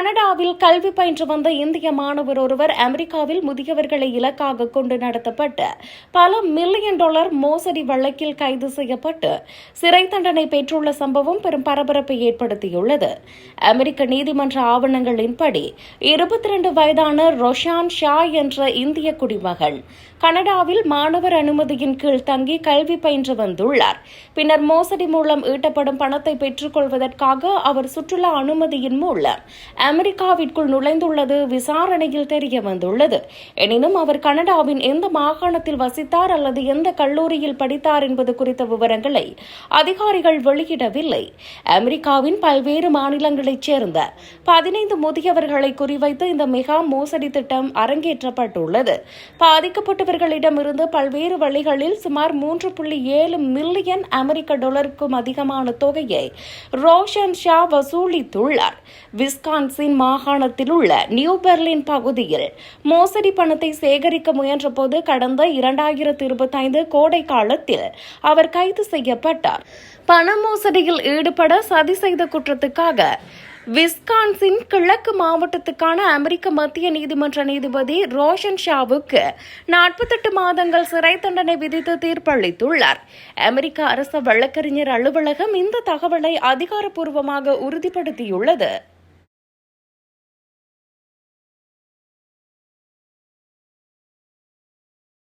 கனடாவில் கல்வி பயின்று வந்த இந்திய மாணவர் ஒருவர் அமெரிக்காவில் முதியவர்களை இலக்காக கொண்டு நடத்தப்பட்ட பல மில்லியன் டாலர் மோசடி வழக்கில் கைது செய்யப்பட்டு சிறை தண்டனை பெற்றுள்ள சம்பவம் பெரும் பரபரப்பை ஏற்படுத்தியுள்ளது. அமெரிக்க நீதிமன்ற ஆவணங்களின்படி 22 வயதான ரொஷான் ஷா என்ற இந்திய குடிமகன் கனடாவில் மாணவர் அனுமதியின் கீழ் தங்கி கல்வி பயின்று வந்துள்ளார். பின்னர் மோசடி மூலம் ஈட்டப்படும் பணத்தை பெற்றுக் கொள்வதற்காக அவர் சுற்றுலா அனுமதியின் மூலம் அமெரிக்காவிற்குள் நுழைந்துள்ளது விசாரணையில் தெரிய வந்துள்ளது. எனினும் அவர் கனடாவின் எந்த மாகாணத்தில் வசித்தார் அல்லது எந்த கல்லூரியில் படித்தார் என்பது குறித்த விவரங்களை அதிகாரிகள் வெளியிடவில்லை. அமெரிக்காவின் பல்வேறு மாநிலங்களைச் சேர்ந்த 15 முதியவர்களை குறிவைத்து இந்த மெகா மோசடி திட்டம் அரங்கேற்றப்பட்டுள்ளது. பாதிக்கப்பட்டவர்களிடமிருந்து பல்வேறு வழிகளில் சுமார் 3.7 மில்லியன் அமெரிக்க டாலருக்கும் அதிகமான தொகையை ரோஷன் ஷா வசூலித்துள்ளார். விஸ்கான்சின் மாகாணத்தில் உள்ள நியூ பெர்லின் பகுதியில் மோசடி பணத்தை சேகரிக்க முயன்றபோது கடந்த 2025 கோடை காலத்தில் அவர் கைது செய்யப்பட்டார். பண மோசடியில் ஈடுபட சதி செய்த குற்றத்துக்காக விஸ்கான்சின் கிழக்கு மாவட்டத்துக்கான அமெரிக்க மத்திய நீதிமன்ற நீதிபதி ரோஷன் ஷாவுக்கு 48 மாதங்கள் சிறை தண்டனை விதித்து தீர்ப்பளித்துள்ளார். அமெரிக்க அரசு வழக்கறிஞர் அலுவலகம் இந்த தகவலை அதிகாரப்பூர்வமாக உறுதிப்படுத்தியுள்ளது.